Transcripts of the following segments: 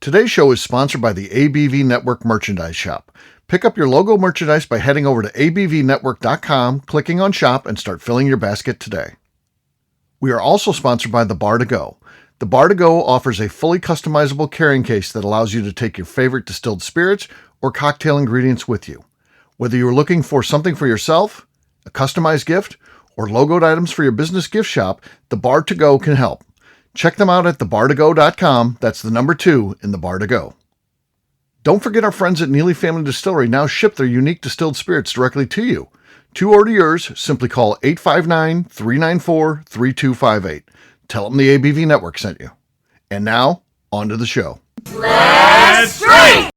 Today's show is sponsored by the ABV Network Merchandise Shop. Pick up your logo merchandise by heading over to abvnetwork.com, clicking on Shop, and start filling your basket today. We are also sponsored by the Bar to Go. The Bar to Go offers a fully customizable carrying case that allows you to take your favorite distilled spirits or cocktail ingredients with you. Whether you're looking for something for yourself, a customized gift, or logoed items for your business gift shop, the Bar to Go can help. Check them out at thebar2go.com. That's the number 2 in the Bar to Go. Don't forget our friends at Neely Family Distillery now ship their unique distilled spirits directly to you. To order yours, simply call 859-394-3258. Tell them the ABV Network sent you. And now, on to the show. Let's drink!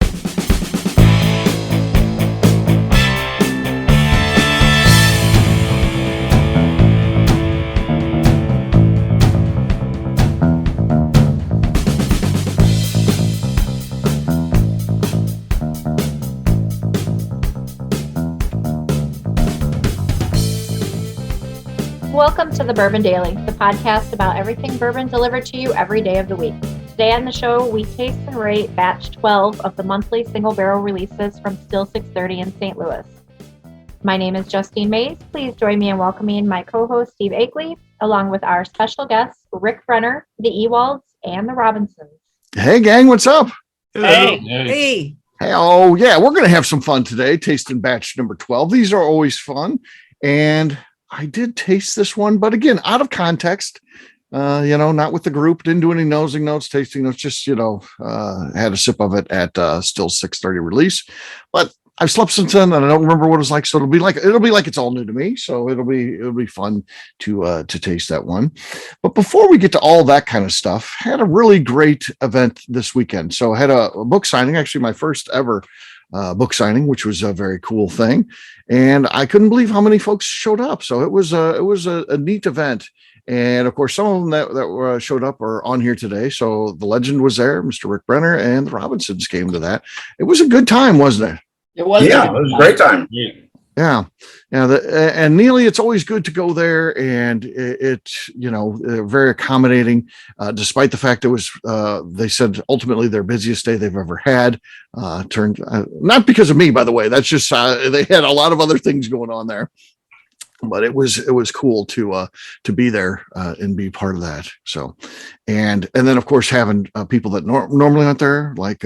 Welcome to the Bourbon Daily, the podcast about everything bourbon delivered to you every day of the week. Today on the show, we taste and rate batch 12 of the monthly single barrel releases from StilL 630 in St. Louis. My name is Justine Mays. Please join me in welcoming my co-host Steve Akeley, along with our special guests, Rick Brenner, the Ewalds, and the Robinsons. Hey, gang, what's up? Hey. Oh, yeah, we're going to have some fun today, tasting batch number 12. These are always fun. And I did taste this one, but again, out of context, not with the group, didn't do any nosing notes, tasting notes, just, had a sip of it at StilL 630 release, but I've slept since then and I don't remember what it was like. So it'll be like it's all new to me. So it'll be fun to taste that one. But before we get to all that kind of stuff, had a really great event this weekend. So I had a book signing, actually my first ever book signing, which was a very cool thing. And I couldn't believe how many folks showed up. So it was a neat event. And of course, some of them that showed up are on here today. So the legend was there, Mr. Rick Brenner, and the Robinsons came to that. It was a good time, wasn't it? It was. Yeah, it was a great time. Yeah. And Neely, it's always good to go there, and it's very accommodating, despite the fact it was, they said ultimately their busiest day they've ever had, turned, not because of me, by the way, that's just, they had a lot of other things going on there, but it was cool to be there, and be part of that. So, and then of course, having people that normally aren't there, like,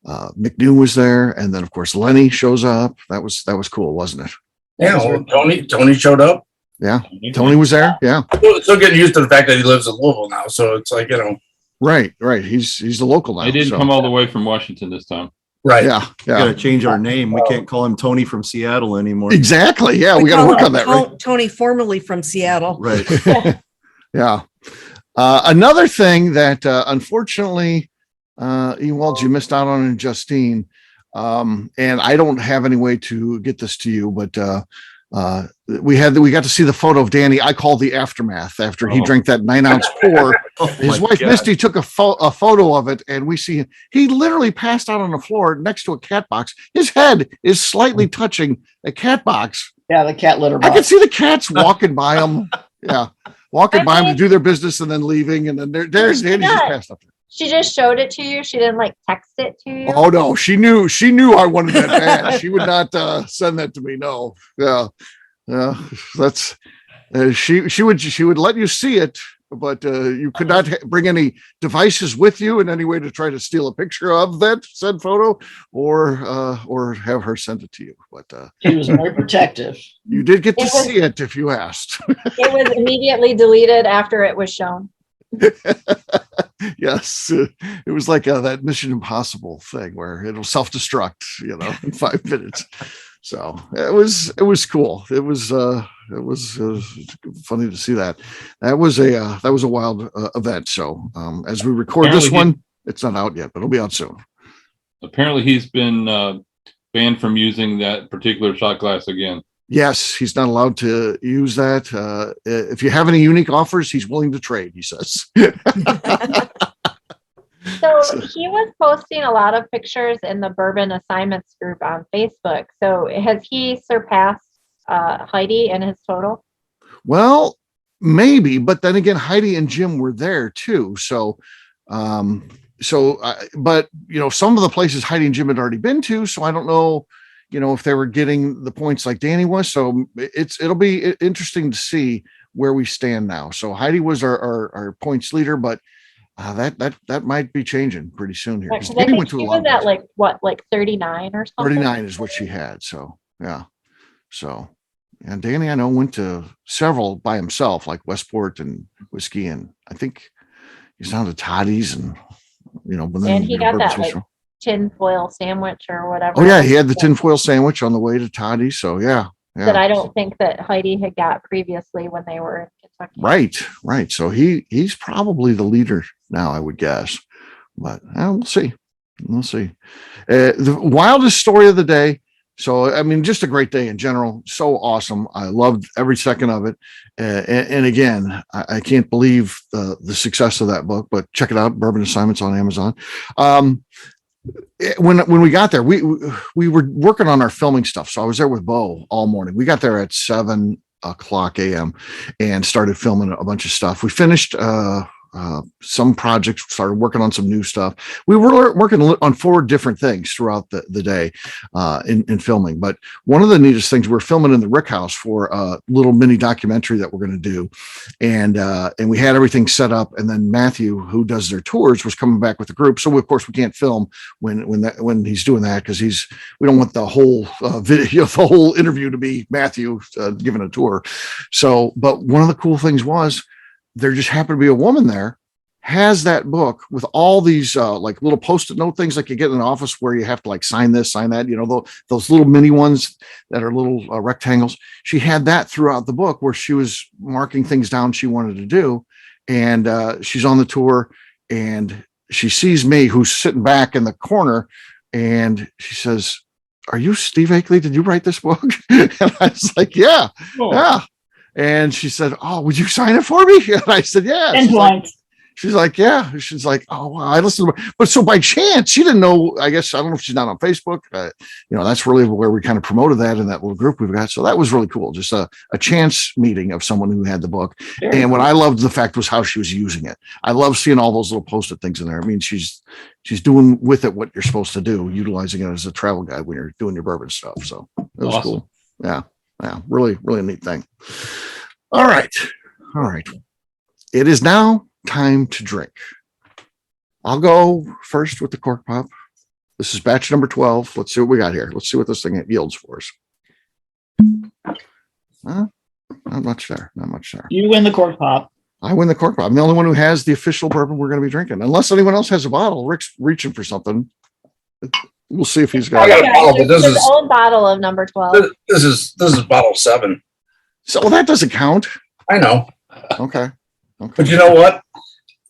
McNew was there, and then of course Lenny shows up. That was cool, wasn't it? Yeah, well, Tony showed up. Yeah, Tony was there. Yeah, still getting used to the fact that he lives in Louisville now, so it's like right. He's the local now. I didn't come all the way from Washington this time. right. Yeah. We got to change our name. We can't call him Tony from Seattle anymore. Exactly. Yeah, we got to work on that. Right? Tony, formerly from Seattle. Right. Yeah. Another thing that unfortunately, Ewald, you missed out on in Justine, and I don't have any way to get this to you, but we got to see the photo of Danny. I call the aftermath after he drank that 9-ounce pour. His wife Misty took a photo of it, and we see he literally passed out on the floor next to a cat box. His head is slightly touching a cat box. Yeah, the cat litter box. I could see the cats walking by him. Yeah, walking by him to do their business and then leaving, and then there's Danny just passed up there. She just showed it to you. She didn't text it to you. Oh no, she knew I wanted that bad. She would not send that to me. No. Yeah. That's she would let you see it, but you could not bring any devices with you in any way to try to steal a picture of that said photo or have her send it to you. But She was very protective. you did get to see it if you asked. It was immediately deleted after it was shown. Yes, it was like that Mission Impossible thing where it'll self-destruct, in 5 minutes. So it was cool. It was funny to see that. That was a wild event. So as we record this one, it's not out yet, but it'll be out soon. Apparently, he's been banned from using that particular shot glass again. Yes, he's not allowed to use that. If you have any unique offers, he's willing to trade, he says. So he was posting a lot of pictures in the Bourbon Assignments group on Facebook. So has he surpassed Heidi in his total? Well, maybe, but then again, Heidi and Jim were there too. So but some of the places Heidi and Jim had already been to, so I don't know, if they were getting the points like Danny was. So it'll be interesting to see where we stand now. So Heidi was our points leader, but that might be changing pretty soon here. Yeah, 'cause I think she was at like 39 or something. 39 is what she had. So yeah. So, and Danny, I know, went to several by himself, like Westport and Whiskey, and I think he's down to Toddy's, and and he got that like tin foil sandwich or whatever. Oh yeah, he had the tin foil sandwich on the way to Toddy's. So yeah. That I don't think that Heidi had got previously when they were in Kentucky. Right. So he's probably the leader now, I would guess, but we'll see. The wildest story of the day. So, I mean, just a great day in general. So awesome. I loved every second of it. And again, I can't believe the success of that book, but check it out. Bourbon Assignments on Amazon. When we got there, we were working on our filming stuff. So I was there with Bo all morning. We got there at 7:00 a.m. and started filming a bunch of stuff. We finished some projects, started working on some new stuff. We were working on 4 different things throughout the day in filming. But one of the neatest things, we're filming in the Rick House for a little mini documentary that we're going to do. And we had everything set up. And then Matthew, who does their tours, was coming back with the group. So of course we can't film when he's doing that, because we don't want the whole video, the whole interview to be Matthew giving a tour. So, but one of the cool things was, there just happened to be a woman there, has that book with all these like little post-it note things like you get in an office where you have to like sign this, sign that, those little mini ones that are little rectangles. She had that throughout the book where she was marking things down she wanted to do. And she's on the tour and she sees me, who's sitting back in the corner, and she says, "Are you Steve Akeley? Did you write this book?" And I was like, "Yeah, yeah." And she said, "Oh, would you sign it for me?" And I said, "Yeah." She's like, "Yeah." She's like, "Oh, wow, I listened to it." But so by chance, she didn't know, I guess, I don't know if she's not on Facebook. That's really where we kind of promoted that in that little group we've got. So that was really cool. Just a chance meeting of someone who had the book. And what I loved the fact was how she was using it. I love seeing all those little post-it things in there. I mean, she's doing with it what you're supposed to do, utilizing it as a travel guide when you're doing your bourbon stuff. So it was awesome. Cool. Yeah. Yeah. Really, really neat thing. All right. It is now time to drink. I'll go first with the cork pop. This is batch number 12. Let's see what we got here. Let's see what this thing yields for us. Not much there. You win the cork pop. I win the cork pop. I'm the only one who has the official bourbon we're going to be drinking. Unless anyone else has a bottle. Rick's reaching for something. We'll see if he's got a bottle, but this is his own bottle of number 12. This is bottle 7. So that doesn't count. I know. Okay. But you know what?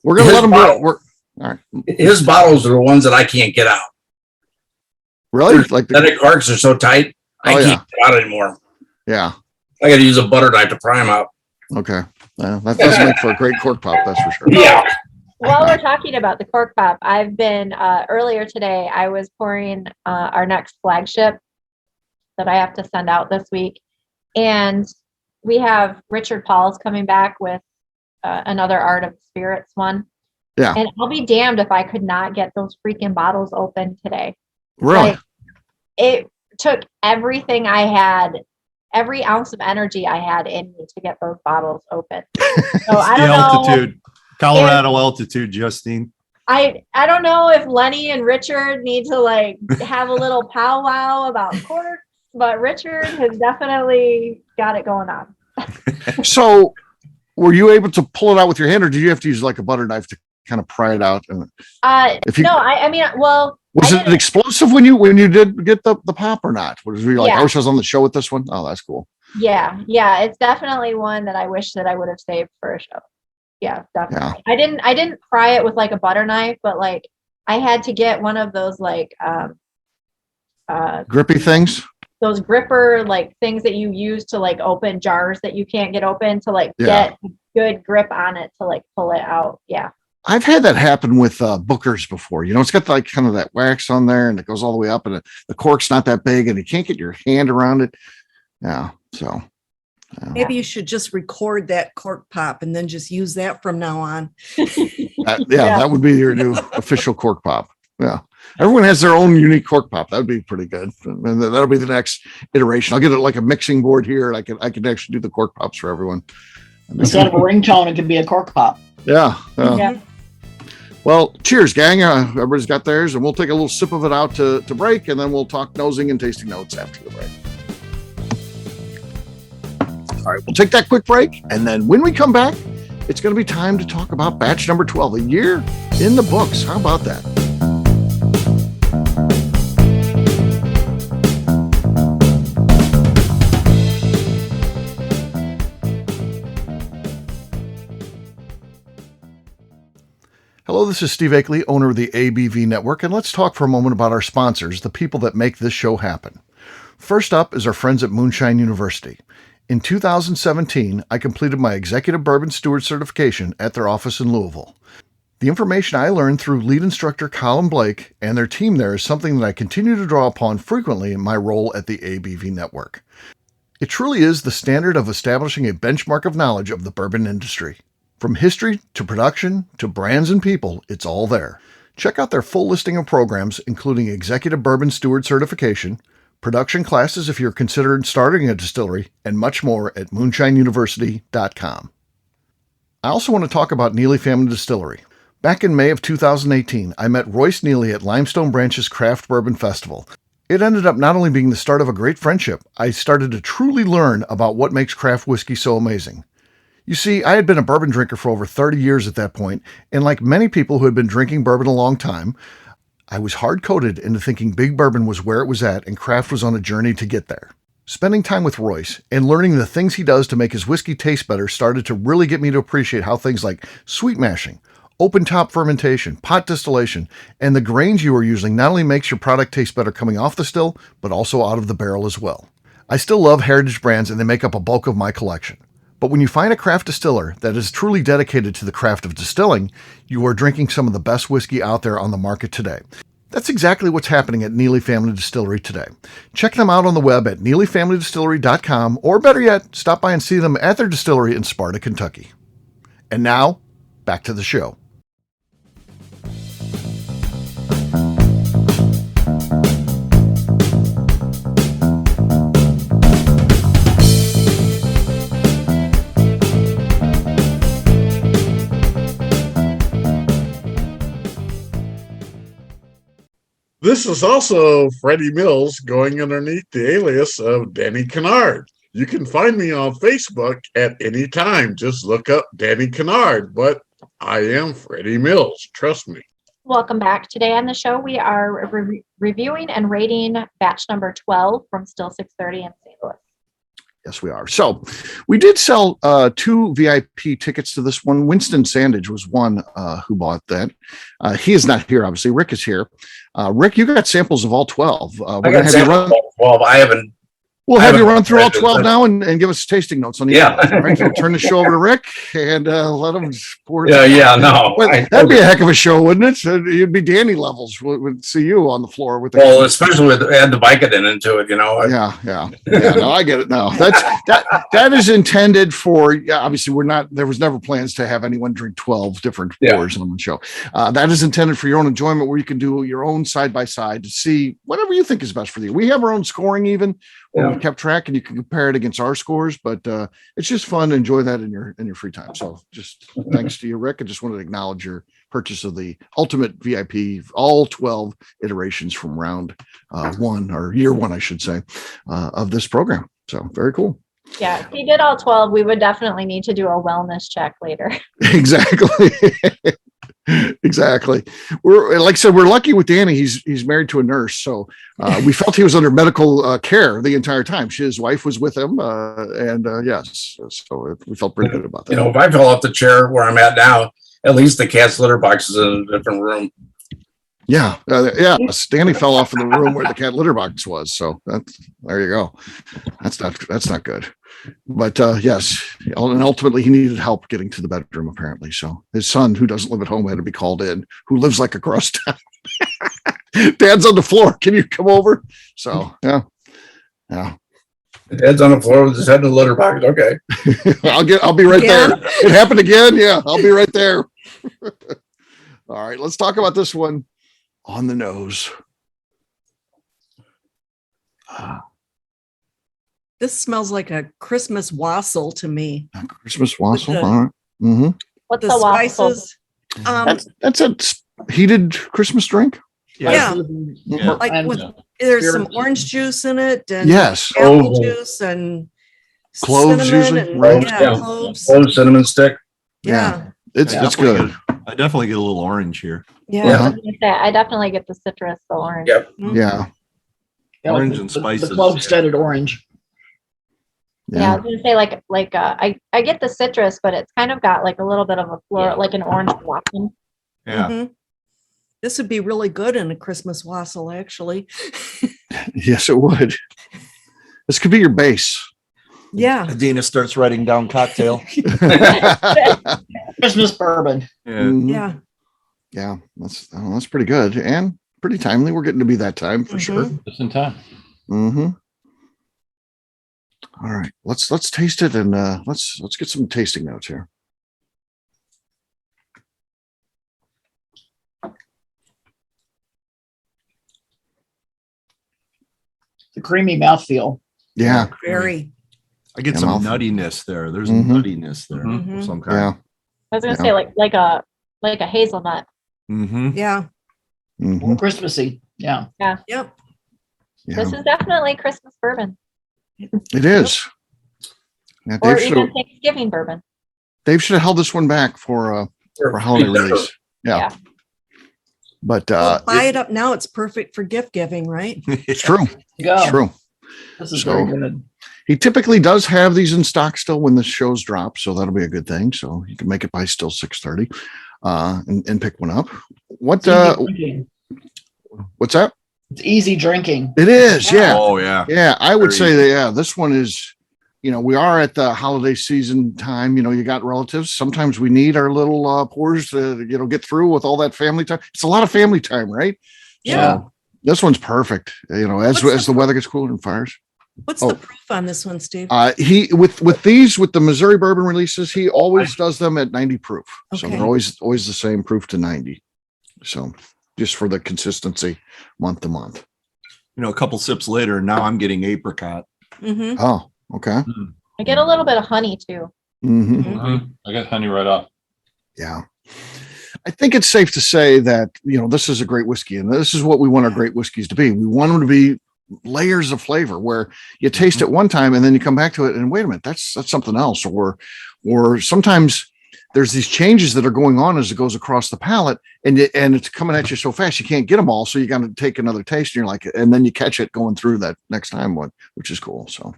We're going to let him do it. All right. His bottles are the ones that I can't get out. Really? Like the corks are so tight, I can't get out anymore. Yeah. I got to use a butter knife to pry them out. Okay. That does make for a great cork pop, that's for sure. Yeah. While we're talking about the cork pop, I've been earlier today, I was pouring our next flagship that I have to send out this week. And we have Richard Paul's coming back with another Art of Spirits one. Yeah. And I'll be damned if I could not get those freaking bottles open today. Really? Like, it took everything I had, every ounce of energy I had in me to get those bottles open. So I don't altitude. Colorado altitude, Justine. I don't know if Lenny and Richard need to like have a little powwow about corks, but Richard has definitely got it going on. So were you able to pull it out with your hand, or did you have to use like a butter knife to kind of pry it out? I mean, was it explosive when you did get the pop or not? Was you like, I wish I was on the show with this one? Oh, that's cool. Yeah. It's definitely one that I wish that I would have saved for a show. Yeah, definitely. Yeah. I didn't pry it with like a butter knife, but like I had to get one of those like grippy things. Those gripper like things that you use to like open jars that you can't get open, to like get a good grip on it to like pull it out. Yeah. I've had that happen with Booker's before. It's got like kind of that wax on there and it goes all the way up, and the cork's not that big and you can't get your hand around it. Yeah. So Maybe you should just record that cork pop and then just use that from now on. That would be your new official cork pop. Yeah. Everyone has their own unique cork pop. That would be pretty good. And that'll be the next iteration. I'll get it like a mixing board here. I can actually do the cork pops for everyone. Instead of a ringtone, it could be a cork pop. Yeah. Yeah. Well, cheers, gang. Everybody's got theirs, and we'll take a little sip of it out to break, and then we'll talk nosing and tasting notes after the break. All right, we'll take that quick break, and then when we come back, it's going to be time to talk about batch number 12, a year in the books. How about that? Hello, this is Steve Akeley, owner of the ABV Network, and let's talk for a moment about our sponsors, the people that make this show happen. First up is our friends at Moonshine University. In 2017, I completed my Executive Bourbon Steward certification at their office in Louisville. The information I learned through lead instructor Colin Blake and their team there is something that I continue to draw upon frequently in my role at the ABV Network. It truly is the standard of establishing a benchmark of knowledge of the bourbon industry. From history to production to brands and people, it's all there. Check out their full listing of programs, including Executive Bourbon Steward certification, production classes if you're considering starting a distillery, and much more at moonshineuniversity.com. I also want to talk about Neely Family Distillery. Back in May of 2018, I met Royce Neely at Limestone Branch's Craft Bourbon Festival. It ended up not only being the start of a great friendship, I started to truly learn about what makes craft whiskey so amazing. You see, I had been a bourbon drinker for over 30 years at that point, and like many people who had been drinking bourbon a long time, I was hard-coded into thinking big bourbon was where it was at and craft was on a journey to get there. Spending time with Royce and learning the things he does to make his whiskey taste better started to really get me to appreciate how things like sweet mashing, open top fermentation, pot distillation, and the grains you are using not only makes your product taste better coming off the still, but also out of the barrel as well. I still love heritage brands and they make up a bulk of my collection. But when you find a craft distiller that is truly dedicated to the craft of distilling, you are drinking some of the best whiskey out there on the market today. That's exactly what's happening at Neely Family Distillery today. Check them out on the web at neelyfamilydistillery.com, or better yet, stop by and see them at their distillery in Sparta, Kentucky. And now, back to the show. This is also Freddie Mills going underneath the alias of Danny Kennard. You can find me on Facebook at any time. Just look up Danny Kennard, but I am Freddie Mills. Trust me. Welcome back. Today on the show, we are reviewing and rating batch number 12 from StilL 630 in St. Louis. Yes, we are. So we did sell 2 VIP tickets to this one. Winston Sandage was one who bought that. He is not here, obviously. Rick is here. Rick, you got samples of all 12. I got samples of all 12. I haven't. We'll have you run through all 12 now and give us tasting notes on the Yeah. All right, so we'll turn the show over to Rick and let him pour. No. Well, that'd be a heck of a show, wouldn't it? It'd be Danny levels. We'd see you on the floor with the. Well, especially with add the Vicodin into it, you know. Yeah. No, I get it now. That is intended for. Yeah, obviously, we're not. There was never plans to have anyone drink 12 different pours on the show. That is intended for your own enjoyment, where you can do your own side by side to see whatever you think is best for you. We have our own scoring, even. We kept track, and you can compare it against our scores. But it's just fun to enjoy that in your free time. So, just thanks to you, Rick. I just wanted to acknowledge your purchase of the ultimate VIP, all 12 iterations from round 1 or year 1, I should say, of this program. So, very cool. Yeah, if he did all 12, we would definitely need to do a wellness check later. Exactly. Exactly. We're like I said, we're lucky with Danny. He's married to a nurse, so we felt he was under medical care the entire time. His wife was with him, yes, so we felt pretty good about that. You know, if I fell off the chair where I'm at now, at least the cat's litter box is in a different room. Yeah. Danny fell off in the room where the cat litter box was. So there you go. That's not good. But yes, and ultimately he needed help getting to the bedroom, apparently. So his son, who doesn't live at home, had to be called in, who lives like across town. Dad's on the floor. Can you come over? So yeah. Head's on the floor with his head in the litter box. Okay. I'll be right Again? there. It happened again. Yeah, I'll be right there. All right, let's talk about this one on the nose. This smells like a Christmas wassail to me. Christmas wassail. the- All right. Mm-hmm. What's The the waffle? spices. That's a heated Christmas drink. Yeah. Yeah. Like And- with, there's some Spirits. orange juice in it and Yes. apple Oh. juice and Cloves cinnamon usually, and, right? yeah, Yeah. cloves. Oh, cinnamon stick. Yeah. It's I it's definitely good. I definitely get a little orange here. Yeah. I Uh-huh. was gonna say, I definitely get the citrus, the orange. Yep. Yeah. Orange and spices. The clove-steaded orange. Yeah, I Yeah. was gonna say I get the citrus, but it's kind of got like a little bit of a floral, like an orange blossom. Yeah. Mhm. This would be really good in a Christmas wassail, actually. Yes, it would. This could be your base. Yeah. Adina starts writing down cocktail. Christmas bourbon. Mhm. Yeah. Yeah, that's pretty good and pretty timely. We're getting to be that time for sure. Just in time. Mm-hmm. All right, let's taste it and let's get some tasting notes here. The creamy mouthfeel. Yeah, Very. I get Yeah, some mouth. nuttiness there. There's Mhm. nuttiness there Mm-hmm. of some kind. yeah. I was gonna Yeah. say like a hazelnut. Mm-hmm. Yeah. Mhm. Christmassy. Yeah. Yep. Yeah, This is definitely Christmas bourbon, it is. Yeah, or Dave even Thanksgiving bourbon. should have held this one back for holiday release. Yeah. Yeah. But Well, buy it up now. It's perfect for gift giving, right? it's true. Go. It's true. This is So- very good. He typically does have these in stock still when the shows drop, so that'll be a good thing. So you can make it by still 6:30 and pick one up. What It's easy drinking. what's that? It's easy drinking. It is, yeah. Oh yeah. Yeah, I would Very say that, yeah, this one is, we are at the holiday season time. You got relatives. Sometimes we need our little pours to, get through with all that family time. It's a lot of family time, right? Yeah. So this one's perfect, as What's the weather gets cooler and fires. What's Oh. the proof on this one, Steve? He with the Missouri bourbon releases, he always does them at 90 proof. So Okay. they're always the same proof to 90. So just for the consistency month to month. A couple sips later, now I'm getting apricot. Mm-hmm. Oh, okay. I get a little bit of honey too. Hmm. Mhm. I got honey right off. Yeah. I think it's safe to say that, this is a great whiskey, and this is what we want our great whiskeys to be. We want them to be layers of flavor where you taste it one time and then you come back to it and wait a minute, that's something else. Or sometimes there's these changes that are going on as it goes across the palate, and it's coming at you so fast you can't get them all. So you got to take another taste, and you're like, and then you catch it going through that next time one, which is cool. So,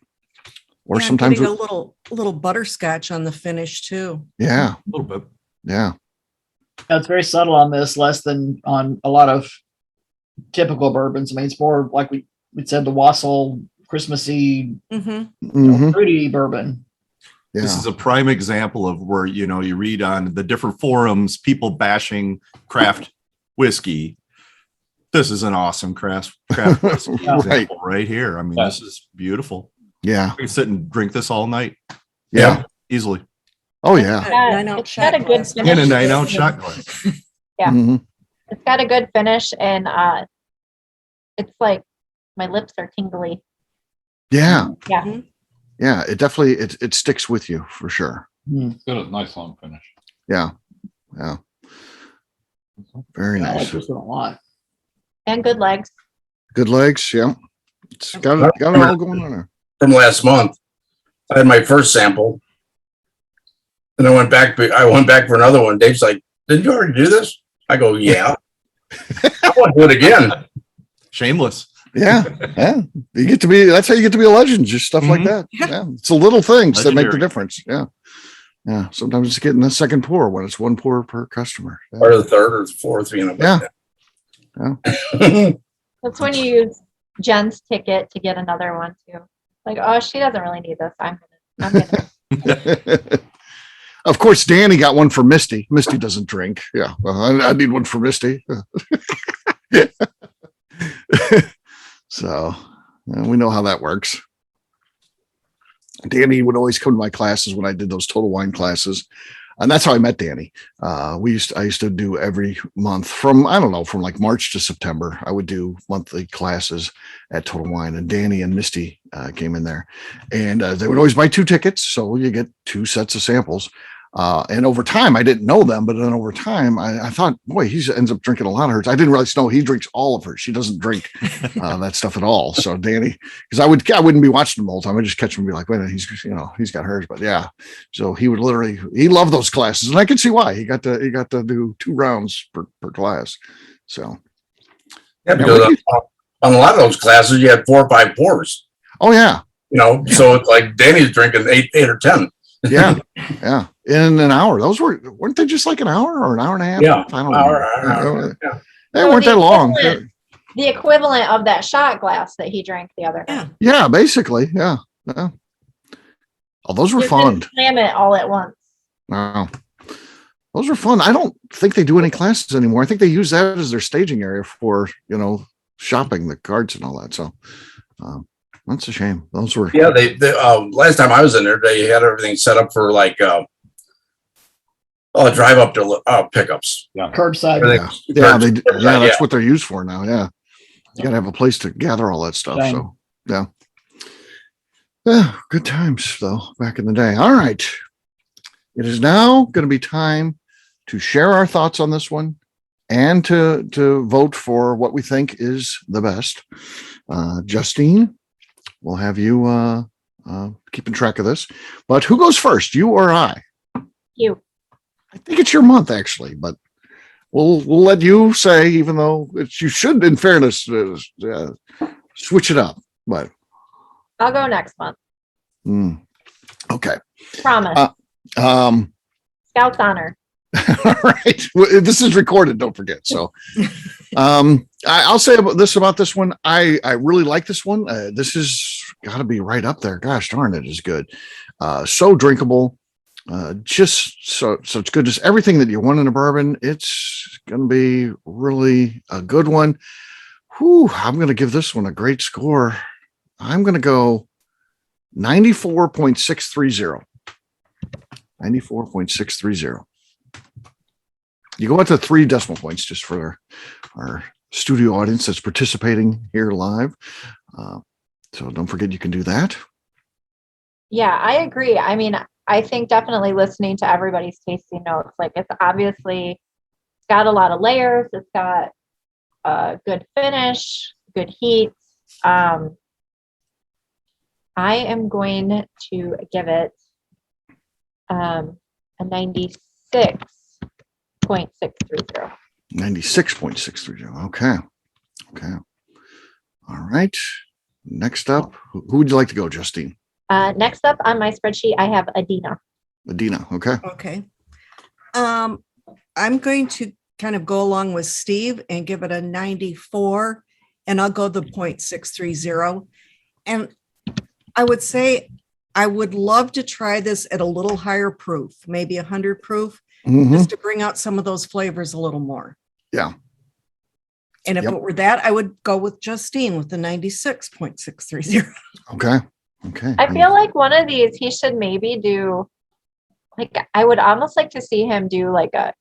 or sometimes, a little butterscotch on the finish too. yeah, A little bit. yeah, It's very subtle on this, less than on a lot of typical bourbons. I mean, it's more like we said, the wassail, Christmassy, Mm-hmm. mhm, fruity bourbon. yeah, This is a prime example of where, you read on the different forums, people bashing craft whiskey. This is an awesome craft whiskey Right. example right here. I mean, this is beautiful. yeah, I can sit and drink this all night yeah. easily. Oh yeah. It's got a good finish. And a 9-ounce shot glass. Yeah. Mhm. It's got a good finish, and it's like my lips are tingly. Yeah. Yeah. Yeah. It definitely, it sticks with you for sure. It's got a nice long finish. Yeah. Yeah. Very I like nice. this one a lot. And good legs. Good legs. Yeah. It's got it all going on there. From last month. I had my first sample. And I went back for another one. Dave's like, did you already do this? I go, yeah. I want to do it again. Shameless. Yeah. Yeah. That's how you get to be a legend. Just stuff like that. Yeah. It's the little things that make the Legendary. difference. Yeah. Yeah. Sometimes it's getting a second pour when it's one pour per customer. Yeah. Or the third or the fourth, Yeah. That's when you use Jen's ticket to get another one too. Like, oh, she doesn't really need this. I'm gonna. Of course, Danny got one for Misty. Misty doesn't drink. Yeah. Well, I need one for Misty. So we know how that works. Danny would always come to my classes when I did those Total Wine classes. And that's how I met Danny. I used to do every month from like March to September. I would do monthly classes at Total Wine, and Danny and Misty came in there, and they would always buy 2 tickets. So you get 2 sets of samples. And over time, I didn't know them, but then over time, I thought, boy, he ends up drinking a lot of hers. I didn't realize, no, he drinks all of hers. She doesn't drink that stuff at all. So Danny, because I wouldn't be watching him all the time. I just catch him and be like, wait a minute, he's got hers, but yeah. So he loved those classes, and I can see why. He got to do 2 rounds per class. So Yeah, because on a lot of those classes, you had 4 or 5 pours. oh yeah, So it's like Danny's drinking 8 or 10. yeah, yeah. In an hour, those weren't they just like an hour or an hour and a half? Yeah, I don't hour, know. They weren't that long. The equivalent of that shot glass that he drank the other night. Yeah, basically. Yeah. Oh, those were You fun. didn't slam it all at once. Wow. Those were fun. I don't think they do any classes anymore. I think they use that as their staging area for, shopping the cards and all that. So that's a shame. Those were. Yeah, they last time I was in there, they had everything set up for like drive up to pickups. Curbside. Yeah, that's what they're used for now. Yeah. You got to have a place to gather all that stuff. Dang. So, yeah. Yeah, good times though, back in the day. All right. It is now going to be time to share our thoughts on this one and to vote for what we think is the best. Justine, we'll have you keeping track of this. But who goes first, you or I? You. I think it's your month, actually, but we'll let you say, even though you should, in fairness, switch it up. But I'll go next month. Okay. Promise. Scout's honor. All right. Well, this is recorded, don't forget. So I'll say about this one. I really like this one. This has got to be right up there. Gosh darn, it is good. So drinkable. Just such goodness. Everything that you want in a bourbon. It's going to be really a good one. Whew, I'm going to give this one a great score. I'm going to go 94.630. 94.630. You go out to 3 decimal points just for our studio audience that's participating here live. So don't forget you can do that. Yeah, I agree. I mean, I think definitely listening to everybody's tasting notes, like it's got a lot of layers. It's got a good finish, good heat. I am going to give it a 96.630. 96.630. Okay. All right. Next up, who would you like to go, Justine? Next up on my spreadsheet, I have Adina. Adina. Okay. Okay. I'm going to kind of go along with Steve and give it a 94, and I'll go the 0.630. And I would say I would love to try this at a little higher proof, maybe 100 proof, just to bring out some of those flavors a little more. Yeah. And if it were that, I would go with Justine with the 96.630. Okay. I feel like one of these he should maybe do, like, I would almost like to see him do like a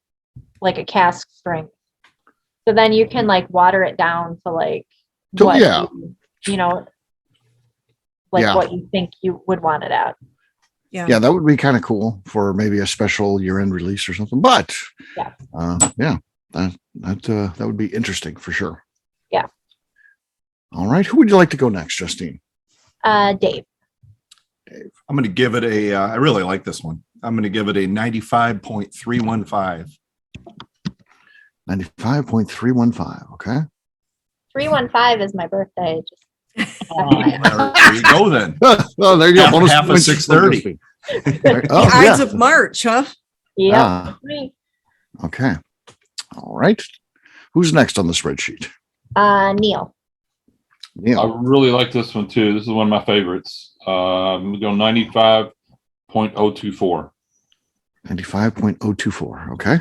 cask strength. So then you can like water it down to like what what you think you would want it at. Yeah, that would be kind of cool for maybe a special year-end release or something. But that would be interesting for sure. Yeah. All right. Who would you like to go next, Justine? Dave. I'm going to give it I really like this one. I'm going to give it a 95.315. 95.315. Okay. 315 is my birthday. There you go then. Oh, there you go. Bonus half of 630. the Ides of March, huh? Yeah. Okay. All right. Who's next on the spreadsheet? Neil. I really like this one too. This is one of my favorites. I'm going 95.024. 95.024. Okay.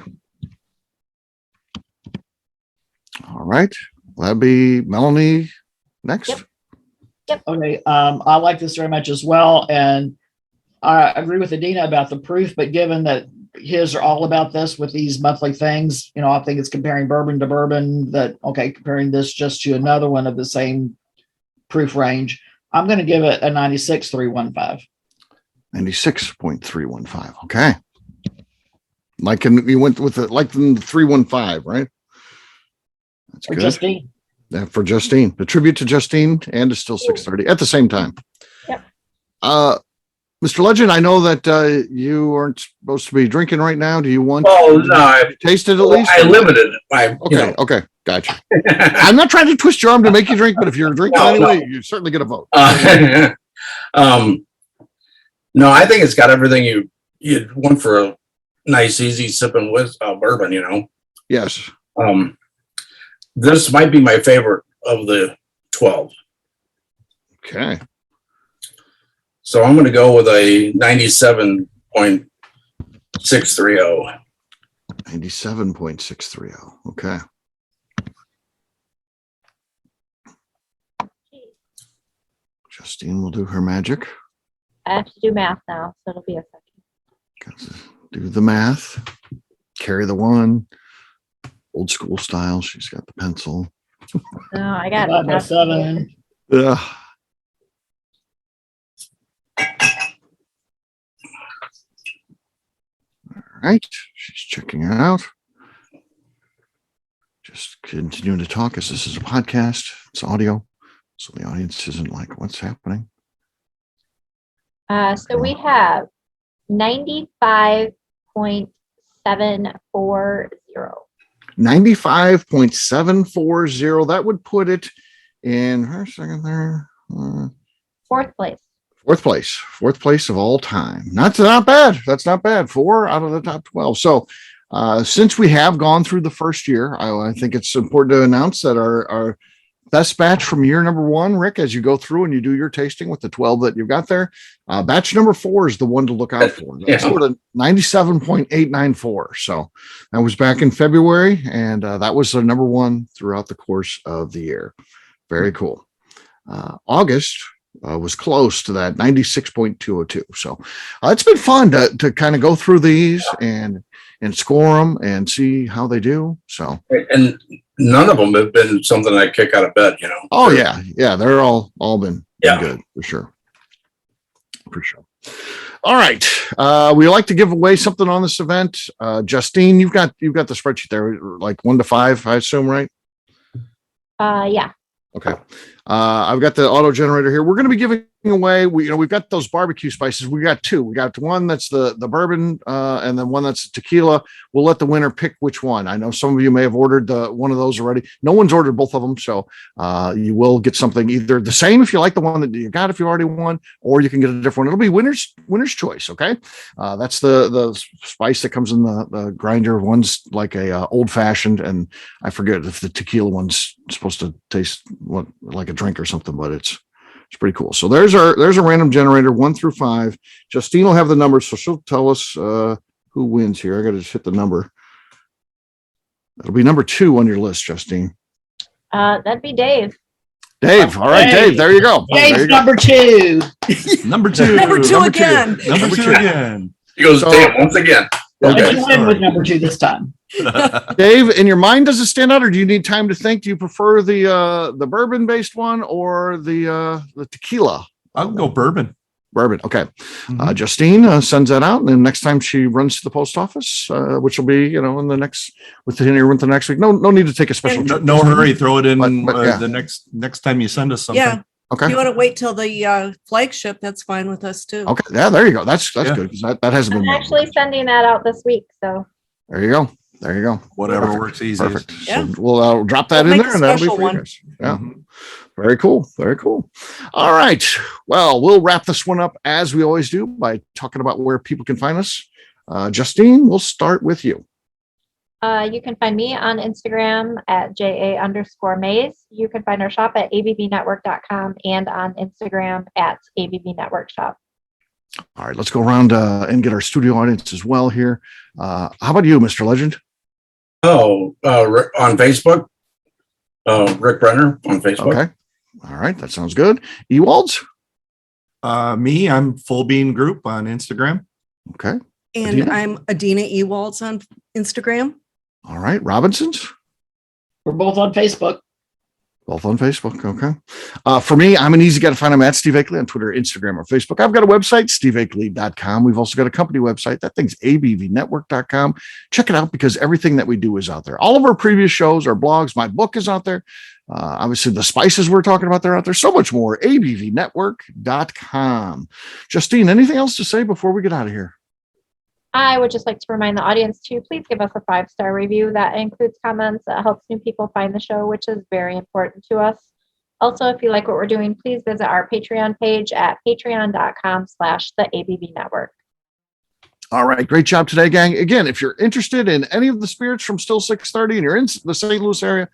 All right. Well, that'd be Melanie next. Yep. Okay. I like this very much as well. And I agree with Adina about the proof, but given that his are all about this with these monthly things, I think it's comparing bourbon to bourbon that, okay, comparing this just to another one of the same proof range. I'm going to give it a 96.315. 96.315. Okay. You went with it like the 315, right? That's good. Justine. Yeah, for Justine. The tribute to Justine and to Still 630 at the same time. Yep. Mr. Legend, I know that you aren't supposed to be drinking right now. Do you want Oh, no. to taste it at least? I limited it. Okay, okay, gotcha. I'm not trying to twist your arm to make you drink, but if you're drinking anyway, you certainly get a vote. No, I think it's got everything you'd want for a nice, easy sipping with bourbon. Yes. This might be my favorite of the 12. Okay. So I'm going to go with a 97.630. 97.630. Okay. Justine will do her magic. I have to do math now, so it'll be a second. Do the math. Carry the one. Old school style. She's got the pencil. No, I got Divide by it. 7. Yeah. All right. She's checking it out. Just continuing to talk as this is a podcast. It's audio. So the audience isn't like, what's happening? So we have 95.740. 95.740. That would put it in her second there. Fourth place. Fourth place of all time. Not bad. That's not bad. 4 out of the top 12. So since we have gone through the first year, I think it's important to announce that our best batch from year number 1, Rick, as you go through and you do your tasting with the 12 that you've got there, batch number 4 is the one to look out for. That's sort of 97.894. So that was back in February, and that was the number 1 throughout the course of the year. Very cool. August was close to that 96.202. So it's been fun to kind of go through these and score them and see how they do. So, and none of them have been something I kick out of bed, Oh yeah. They're all been good for sure. All right. We like to give away something on this event. Justine, you've got the spreadsheet there, like 1 to 5, I assume, right? Yeah. Okay. I've got the auto generator here. We're going to be giving away, we've got those barbecue spices. We got 2. We got one that's the bourbon, and then one that's tequila. We'll let the winner pick which one. I know some of you may have ordered one of those already. No one's ordered both of them. So you will get something either the same if you like the one that you got, if you already won, or you can get a different one. It'll be winner's choice. Okay. That's the spice that comes in the grinder. One's like a old fashioned, and I forget if the tequila one's supposed to taste like a drink or something, but it's pretty cool. So there's a random generator 1 through 5. Justine will have the numbers, so she'll tell us who wins here. I got to just hit the number. That'll be number 2 on your list, Justine. That'd be Dave. Dave. All right, Dave. There you go. Dave's number 2. Number 2. Number 2 again. Number 2 again. He goes, Dave, once again. What'd you win with number 2 this time? Dave, in your mind, does it stand out, or do you need time to think? Do you prefer the bourbon based one or the tequila? I'll go bourbon. Okay. Justine sends that out, and then next time she runs to the post office, which will be in the next within the next week. No need to take a special trip. No hurry. Throw it in But the next time you send us something. Yeah. Okay. If you want to wait till the flagship, that's fine with us too. Okay. Yeah, there you go. That's good, because that hasn't I'm been actually sending that out this week. So There you go. Whatever Perfect. works easiest. Perfect. Yeah. So we'll drop that We'll in make there, a and that'll be special for you one. guys. Yeah. Very cool. All right. Well, we'll wrap this one up as we always do by talking about where people can find us. Justine, we'll start with you. you can find me on Instagram at JA_Maze. You can find our shop at avbnetwork.com and on Instagram at avbnetworkshop. All right, let's go around and get our studio audience as well here. How about you, Mr. Legend? On Facebook, Rick Brenner on Facebook. Okay. All right, that sounds good. Ewalds? Me, I'm Full Bean Group on Instagram. Okay. And Adina? I'm Adina Ewalds on Instagram. All right. Robinsons? We're both on Facebook. Both on Facebook. Okay. For me, I'm an easy guy to find. I'm at Steve Akeley on Twitter, Instagram, or Facebook. I've got a website, steveakeley.com. We've also got a company website. That thing's abvnetwork.com. Check it out because everything that we do is out there. All of our previous shows, our blogs, my book is out there. Obviously, the spices we're talking about, they're out there. So much more. abvnetwork.com. Justine, anything else to say before we get out of here? I would just like to remind the audience to please give us a 5-star review. That includes comments. That helps new people find the show, which is very important to us. Also, if you like what we're doing, please visit our Patreon page at patreon.com/theABVNetwork. All right. Great job today, gang. Again, if you're interested in any of the spirits from Still 630 and you're in the St. Louis area,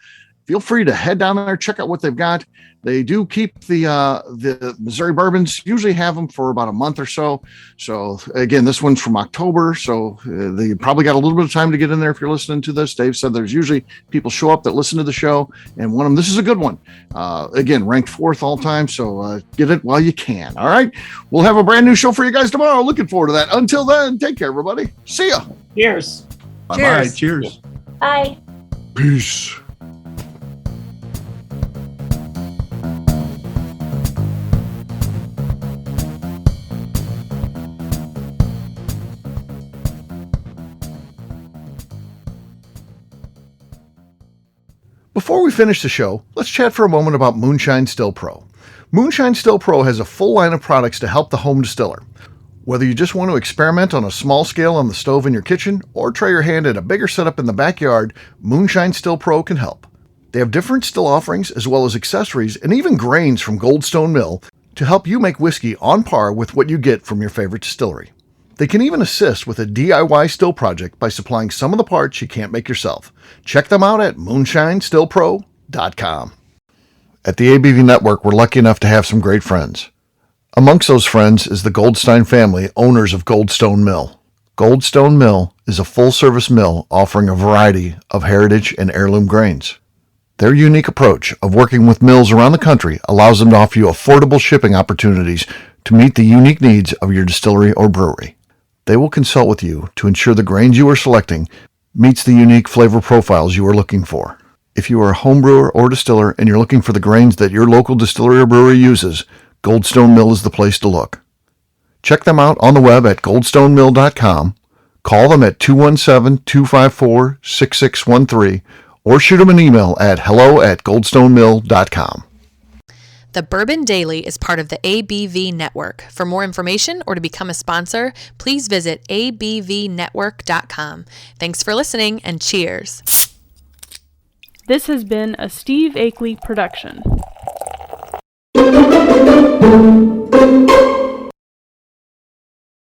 feel free to head down there, check out what they've got. They do keep the Missouri bourbons, usually have them for about a month or so. So again, this one's from October. So they probably got a little bit of time to get in there. If you're listening to this, Dave said there's usually people show up that listen to the show and one of them, this is a good one. Again, ranked 4th all time. So get it while you can. All right. We'll have a brand new show for you guys tomorrow. Looking forward to that. Until then, take care, everybody. See ya. Cheers. Bye-bye. Cheers. Bye. Peace. Before we finish the show, let's chat for a moment about Moonshine Still Pro. Moonshine Still Pro has a full line of products to help the home distiller. Whether you just want to experiment on a small scale on the stove in your kitchen or try your hand at a bigger setup in the backyard, Moonshine Still Pro can help. They have different still offerings as well as accessories and even grains from Goldstone Mill to help you make whiskey on par with what you get from your favorite distillery. They can even assist with a DIY still project by supplying some of the parts you can't make yourself. Check them out at moonshinestillpro.com. At the ABV Network, we're lucky enough to have some great friends. Amongst those friends is the Goldstein family, owners of Goldstone Mill. Goldstone Mill is a full-service mill offering a variety of heritage and heirloom grains. Their unique approach of working with mills around the country allows them to offer you affordable shipping opportunities to meet the unique needs of your distillery or brewery. They will consult with you to ensure the grains you are selecting meets the unique flavor profiles you are looking for. If you are a home brewer or distiller and you're looking for the grains that your local distillery or brewery uses, Goldstone Mill is the place to look. Check them out on the web at goldstonemill.com, call them at 217-254-6613, or shoot them an email at hello@goldstonemill.com. The Bourbon Daily is part of the ABV Network. For more information or to become a sponsor, please visit abvnetwork.com. Thanks for listening and cheers. This has been a Steve Akeley production.